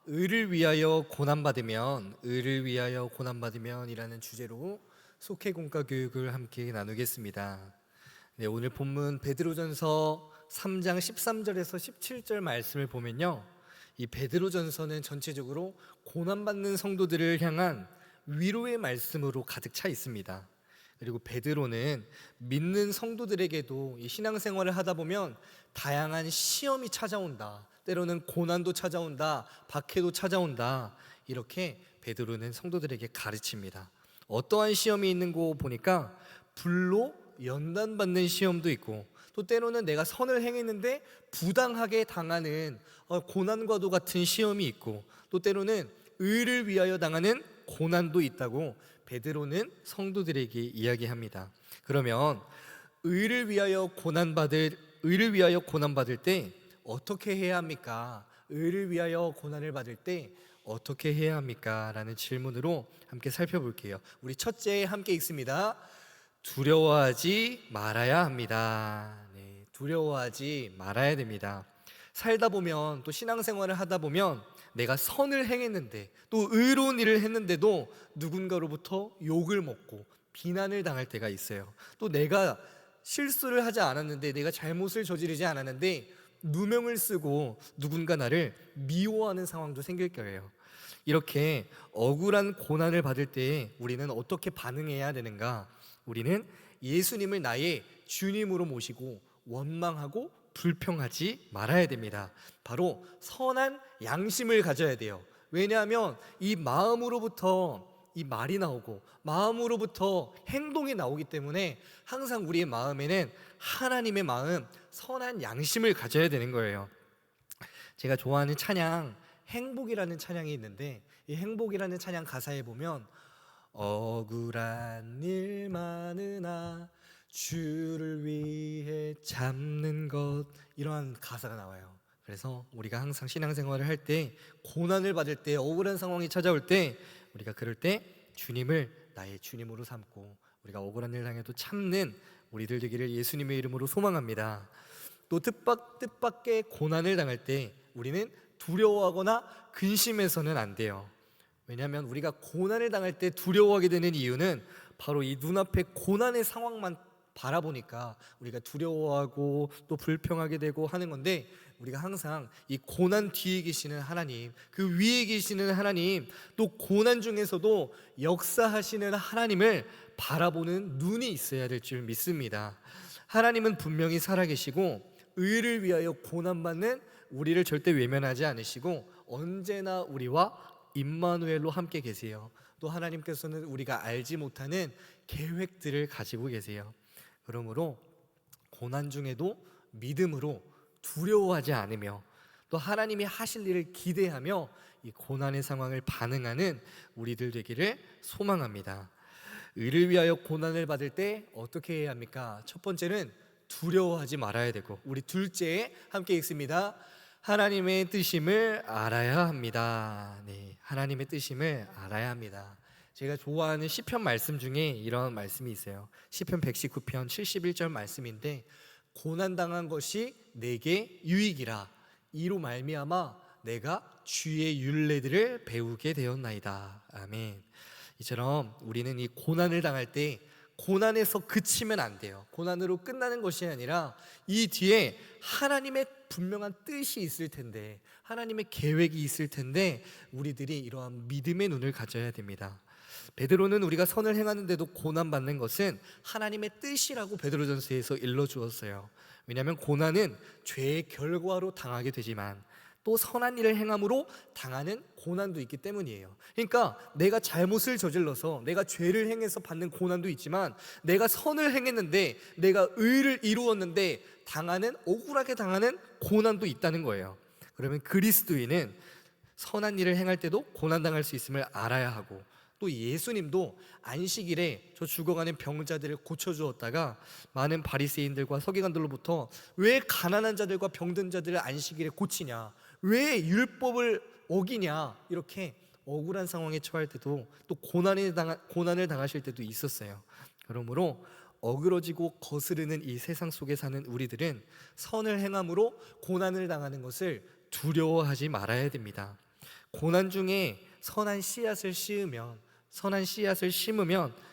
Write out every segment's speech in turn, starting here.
의를 위하여 고난받으면, 의를 위하여 고난받으면이라는 주제로 속회공과 교육을 함께 나누겠습니다. 네, 오늘 본문 베드로전서 3장 13절에서 17절 말씀을 보면요, 이 베드로전서는 전체적으로 고난받는 성도들을 향한 위로의 말씀으로 가득 차 있습니다. 그리고 베드로는 믿는 성도들에게도 이 신앙생활을 하다 보면 다양한 시험이 찾아온다, 때로는 고난도 찾아온다, 박해도 찾아온다, 이렇게 베드로는 성도들에게 가르칩니다. 어떠한 시험이 있는 거 보니까 불로 연단받는 시험도 있고, 또 때로는 내가 선을 행했는데 부당하게 당하는 고난과도 같은 시험이 있고, 또 때로는 의를 위하여 당하는 고난도 있다고 베드로는 성도들에게 이야기합니다. 그러면 의를 위하여 고난받을 때 어떻게 해야 합니까? 의를 위하여 고난을 받을 때 어떻게 해야 합니까? 라는 질문으로 함께 살펴볼게요. 우리 첫째 함께 읽습니다. 두려워하지 말아야 합니다. 네, 두려워하지 말아야 됩니다. 살다 보면, 또 신앙생활을 하다 보면 내가 선을 행했는데, 또 의로운 일을 했는데도 누군가로부터 욕을 먹고 비난을 당할 때가 있어요. 또 내가 실수를 하지 않았는데, 내가 잘못을 저지르지 않았는데 누명을 쓰고 누군가 나를 미워하는 상황도 생길 거예요. 이렇게 억울한 고난을 받을 때 우리는 어떻게 반응해야 되는가? 우리는 예수님을 나의 주님으로 모시고 원망하고 불평하지 말아야 됩니다. 바로 선한 양심을 가져야 돼요. 왜냐하면 이 마음으로부터 이 말이 나오고 마음으로부터 행동이 나오기 때문에 항상 우리의 마음에는 하나님의 마음, 선한 양심을 가져야 되는 거예요. 제가 좋아하는 찬양, 행복이라는 찬양이 있는데, 이 행복이라는 찬양 가사에 보면 억울한 일 많으나 주를 위해 참는 것, 이러한 가사가 나와요. 그래서 우리가 항상 신앙생활을 할 때, 고난을 받을 때, 억울한 상황이 찾아올 때, 우리가 그럴 때 주님을 나의 주님으로 삼고 우리가 억울한 일 당해도 참는 우리들 되기를 예수님의 이름으로 소망합니다. 또 뜻밖의 고난을 당할 때 우리는 두려워하거나 근심해서는 안 돼요. 왜냐하면 우리가 고난을 당할 때 두려워하게 되는 이유는 바로 이 눈앞의 고난의 상황만 바라보니까 우리가 두려워하고 또 불평하게 되고 하는 건데, 우리가 항상 이 고난 뒤에 계시는 하나님, 그 위에 계시는 하나님, 또 고난 중에서도 역사하시는 하나님을 바라보는 눈이 있어야 될 줄 믿습니다. 하나님은 분명히 살아계시고 의를 위하여 고난받는 우리를 절대 외면하지 않으시고 언제나 우리와 임마누엘로 함께 계세요. 또 하나님께서는 우리가 알지 못하는 계획들을 가지고 계세요. 그러므로 고난 중에도 믿음으로 두려워하지 않으며 또 하나님이 하실 일을 기대하며 이 고난의 상황을 반응하는 우리들 되기를 소망합니다. 의를 위하여 고난을 받을 때 어떻게 해야 합니까? 첫 번째는 두려워하지 말아야 되고, 우리 둘째 함께 읽습니다. 하나님의 뜻임을 알아야 합니다. 네, 하나님의 뜻임을 알아야 합니다. 제가 좋아하는 시편 말씀 중에 이런 말씀이 있어요. 시편 119편 71절 말씀인데, 고난당한 것이 내게 유익이라, 이로 말미암아 내가 주의 율례들을 배우게 되었나이다. 아멘. 이처럼 우리는 이 고난을 당할 때 고난에서 그치면 안 돼요. 고난으로 끝나는 것이 아니라 이 뒤에 하나님의 분명한 뜻이 있을 텐데, 하나님의 계획이 있을 텐데 우리들이 이러한 믿음의 눈을 가져야 됩니다. 베드로는 우리가 선을 행하는데도 고난받는 것은 하나님의 뜻이라고 베드로전서에서 일러주었어요. 왜냐하면 고난은 죄의 결과로 당하게 되지만 또 선한 일을 행함으로 당하는 고난도 있기 때문이에요. 그러니까 내가 잘못을 저질러서 내가 죄를 행해서 받는 고난도 있지만, 내가 선을 행했는데 내가 의를 이루었는데 억울하게 당하는 고난도 있다는 거예요. 그러면 그리스도인은 선한 일을 행할 때도 고난당할 수 있음을 알아야 하고, 또 예수님도 안식일에 저 죽어가는 병자들을 고쳐주었다가 많은 바리새인들과 서기관들로부터 왜 가난한 자들과 병든 자들을 안식일에 고치냐, 왜 율법을 어기냐, 이렇게 억울한 상황에 처할 때도 또 고난을 당하실 때도 있었어요. 그러므로 어그러지고 거스르는 이 세상 속에 사는 우리들은 선을 행함으로 고난을 당하는 것을 두려워하지 말아야 됩니다. 고난 중에 선한 씨앗을 심으면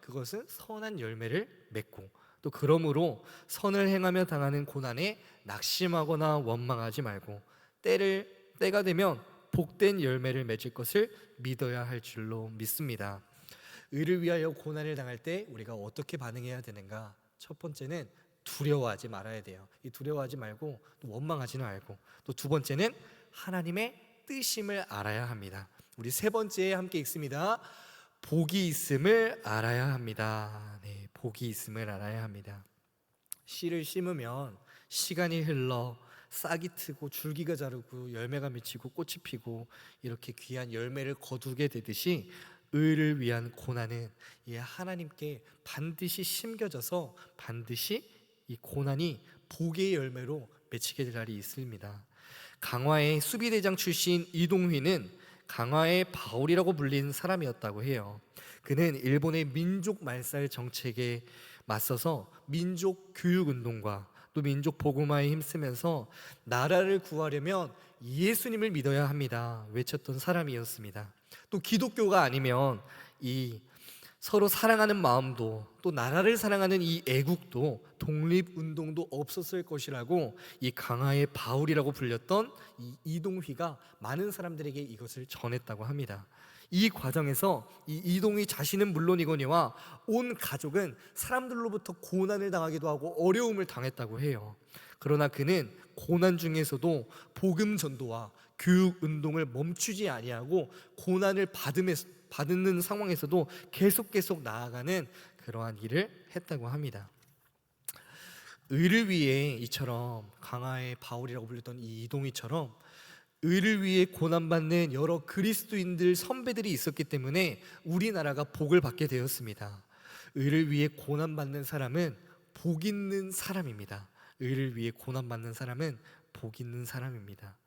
그것은 선한 열매를 맺고, 또 그러므로 선을 행하며 당하는 고난에 낙심하거나 원망하지 말고 때가 되면 복된 열매를 맺을 것을 믿어야 할 줄로 믿습니다. 의를 위하여 고난을 당할 때 우리가 어떻게 반응해야 되는가? 첫 번째는 두려워하지 말아야 돼요. 이 두려워하지 말고 또 원망하지는 말고, 또 두 번째는 하나님의 뜻임을 알아야 합니다. 우리 세 번째에 함께 읽습니다. 복이 있음을 알아야 합니다. 네, 복이 있음을 알아야 합니다. 씨를 심으면 시간이 흘러 싹이 트고 줄기가 자르고 열매가 맺히고 꽃이 피고 이렇게 귀한 열매를 거두게 되듯이 의를 위한 고난은 이 하나님께 반드시 심겨져서 반드시 이 고난이 복의 열매로 맺히게 될 날이 있습니다. 강화의 수비대장 출신 이동휘는 강화의 바울이라고 불린 사람이었다고 해요. 그는 일본의 민족 말살 정책에 맞서서 민족 교육 운동과 또 민족 복음화에 힘쓰면서 나라를 구하려면 예수님을 믿어야 합니다 외쳤던 사람이었습니다. 또 기독교가 아니면 이 서로 사랑하는 마음도, 또 나라를 사랑하는 이 애국도, 독립운동도 없었을 것이라고 이 강화의 바울이라고 불렸던 이 이동휘가 많은 사람들에게 이것을 전했다고 합니다. 이 과정에서 이 이동휘 자신은 물론이거니와 온 가족은 사람들로부터 고난을 당하기도 하고 어려움을 당했다고 해요. 그러나 그는 고난 중에서도 복음 전도와 교육 운동을 멈추지 아니하고 고난을 받는 상황에서도 계속 나아가는 그러한 일을 했다고 합니다. 의를 위해 이처럼 강화의 바울이라고 불렸던 이 이동희처럼 의를 위해 고난받는 여러 그리스도인들 선배들이 있었기 때문에 우리나라가 복을 받게 되었습니다. 의를 위해 고난받는 사람은 복 있는 사람입니다. 의를 위해 고난받는 사람은 복 있는 사람입니다.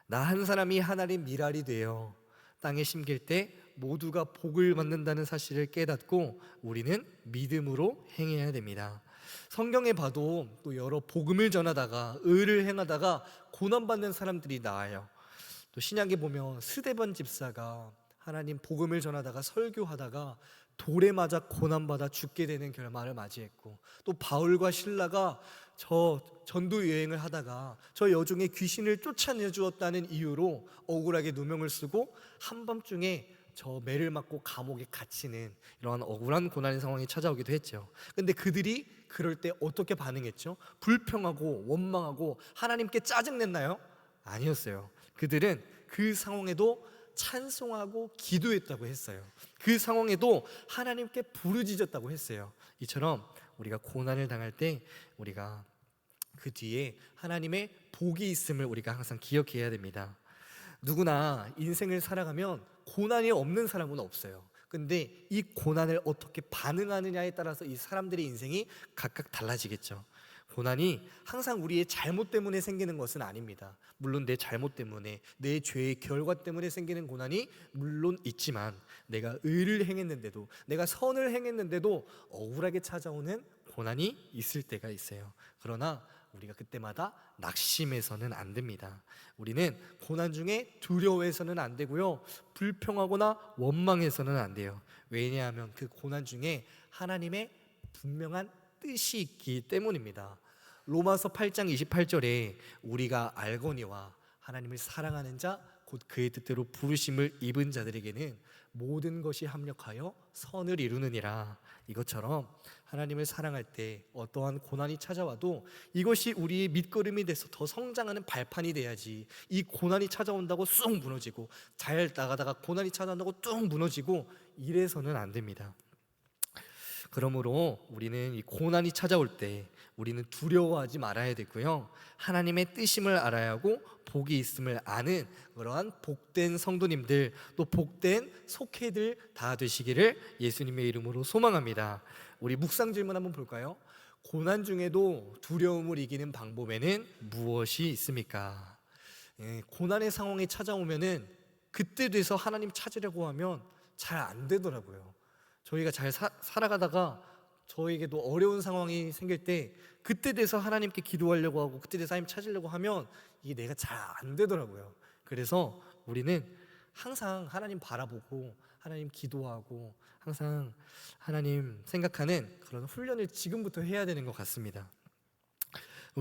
나 한 사람이 하나님의 미랄이 되어 땅에 심길 때 모두가 복을 받는다는 사실을 깨닫고 우리는 믿음으로 행해야 됩니다. 성경에 봐도 또 여러 복음을 전하다가 의를 행하다가 고난받는 사람들이 나와요. 또 신약에 보면 스데반 집사가 하나님 복음을 전하다가 설교하다가 돌에 맞아 고난받아 죽게 되는 결말을 맞이했고, 또 바울과 실라가 저 전도 여행을 하다가 저 여종의 귀신을 쫓아내주었다는 이유로 억울하게 누명을 쓰고 한밤중에 저 매를 맞고 감옥에 갇히는 이러한 억울한 고난의 상황이 찾아오기도 했죠. 근데 그들이 그럴 때 어떻게 반응했죠? 불평하고 원망하고 하나님께 짜증냈나요? 아니었어요. 그들은 그 상황에도 찬송하고 기도했다고 했어요. 그 상황에도 하나님께 부르짖었다고 했어요. 이처럼 우리가 고난을 당할 때 우리가 그 뒤에 하나님의 복이 있음을 우리가 항상 기억해야 됩니다. 누구나 인생을 살아가면 고난이 없는 사람은 없어요. 근데 이 고난을 어떻게 반응하느냐에 따라서 이 사람들의 인생이 각각 달라지겠죠. 고난이 항상 우리의 잘못 때문에 생기는 것은 아닙니다. 물론 내 잘못 때문에, 내 죄의 결과 때문에 생기는 고난이 물론 있지만, 내가 의를 행했는데도, 내가 선을 행했는데도 억울하게 찾아오는 고난이 있을 때가 있어요. 그러나 우리가 그때마다 낙심해서는 안 됩니다. 우리는 고난 중에 두려워해서는 안 되고요, 불평하거나 원망해서는 안 돼요. 왜냐하면 그 고난 중에 하나님의 분명한 뜻이 있기 때문입니다. 로마서 8장 28절에 우리가 알거니와 하나님을 사랑하는 자 곧 그의 뜻대로 부르심을 입은 자들에게는 모든 것이 합력하여 선을 이루느니라. 이것처럼 하나님을 사랑할 때 어떠한 고난이 찾아와도 이것이 우리의 밑거름이 돼서 더 성장하는 발판이 돼야지, 이 고난이 찾아온다고 쑥 무너지고, 잘 나가다가 고난이 찾아온다고 뚝 무너지고 이래서는 안 됩니다. 그러므로 우리는 이 고난이 찾아올 때 우리는 두려워하지 말아야 되고요, 하나님의 뜻임을 알아야 하고 복이 있음을 아는 그러한 복된 성도님들, 또 복된 속회들 다 되시기를 예수님의 이름으로 소망합니다. 우리 묵상 질문 한번 볼까요? 고난 중에도 두려움을 이기는 방법에는 무엇이 있습니까? 고난의 상황이 찾아오면은 그때 돼서 하나님 찾으려고 하면 잘 안 되더라고요. 저희가 잘 살아가다가 저에게도 어려운 상황이 생길 때 그때 돼서 하나님께 기도하려고 하고 그때 돼서 하나님 찾으려고 하면 이게 내가 잘 안 되더라고요. 그래서 우리는 항상 하나님 바라보고 하나님 기도하고 항상 하나님 생각하는 그런 훈련을 지금부터 해야 되는 것 같습니다.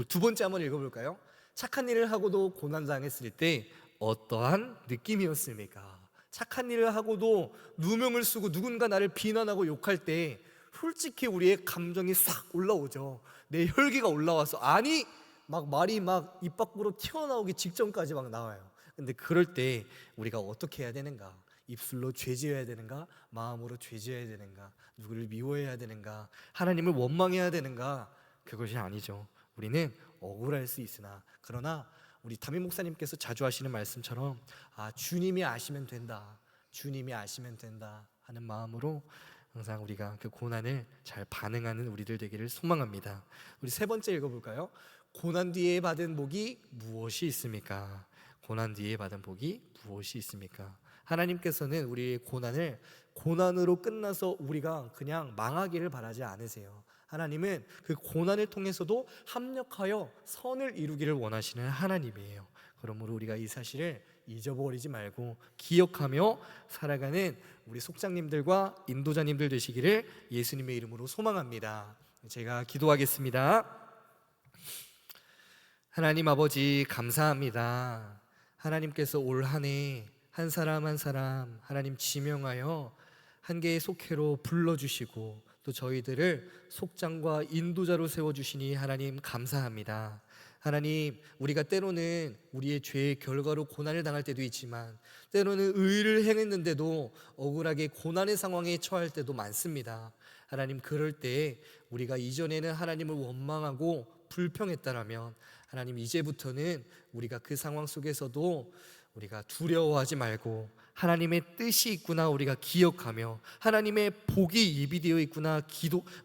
두 번째 한번 읽어볼까요? 착한 일을 하고도 고난당했을 때 어떠한 느낌이었습니까? 착한 일을 하고도 누명을 쓰고 누군가 나를 비난하고 욕할 때 솔직히 우리의 감정이 싹 올라오죠. 내 혈기가 올라와서 아니 막 말이 막 입 밖으로 튀어나오기 직전까지 막 나와요. 근데 그럴 때 우리가 어떻게 해야 되는가? 입술로 죄지어야 되는가? 마음으로 죄지어야 되는가? 누구를 미워해야 되는가? 하나님을 원망해야 되는가? 그것이 아니죠. 우리는 억울할 수 있으나, 그러나 우리 담임 목사님께서 자주 하시는 말씀처럼 주님이 아시면 된다, 주님이 아시면 된다 하는 마음으로 항상 우리가 그 고난을 잘 반응하는 우리들 되기를 소망합니다. 우리 세 번째 읽어볼까요? 고난 뒤에 받은 복이 무엇이 있습니까? 고난 뒤에 받은 복이 무엇이 있습니까? 하나님께서는 우리의 고난을 고난으로 끝나서 우리가 그냥 망하기를 바라지 않으세요. 하나님은 그 고난을 통해서도 합력하여 선을 이루기를 원하시는 하나님이에요. 그러므로 우리가 이 사실을 잊어버리지 말고 기억하며 살아가는 우리 속장님들과 인도자님들 되시기를 예수님의 이름으로 소망합니다. 제가 기도하겠습니다. 하나님 아버지 감사합니다. 하나님께서 올 한 해 한 사람 한 사람 하나님 지명하여 한 개의 속회로 불러주시고 또 저희들을 속장과 인도자로 세워주시니 하나님 감사합니다. 하나님, 우리가 때로는 우리의 죄의 결과로 고난을 당할 때도 있지만 때로는 의를 행했는데도 억울하게 고난의 상황에 처할 때도 많습니다. 하나님, 그럴 때 우리가 이전에는 하나님을 원망하고 불평했다라면 하나님, 이제부터는 우리가 그 상황 속에서도 우리가 두려워하지 말고 하나님의 뜻이 있구나 우리가 기억하며 하나님의 복이 예비되어 있구나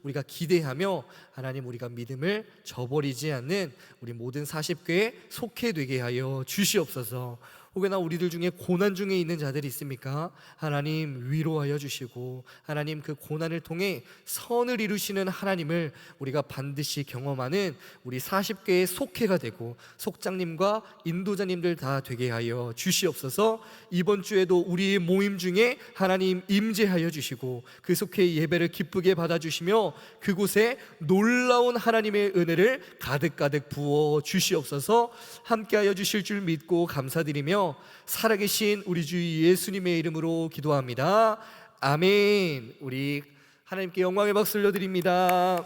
우리가 기대하며 하나님, 우리가 믿음을 저버리지 않는 우리 모든 40교회에 속해 되게 하여 주시옵소서. 혹여나 우리들 중에 고난 중에 있는 자들이 있습니까? 하나님 위로하여 주시고 하나님, 그 고난을 통해 선을 이루시는 하나님을 우리가 반드시 경험하는 우리 40교회의 속회가 되고 속장님과 인도자님들 다 되게 하여 주시옵소서. 이번 주에도 우리의 모임 중에 하나님 임재하여 주시고 그 속회의 예배를 기쁘게 받아주시며 그곳에 놀라운 하나님의 은혜를 가득가득 부어 주시옵소서. 함께하여 주실 줄 믿고 감사드리며 살아계신 우리 주 예수님의 이름으로 기도합니다. 아멘. 우리 하나님께 영광의 박수 올려드립니다.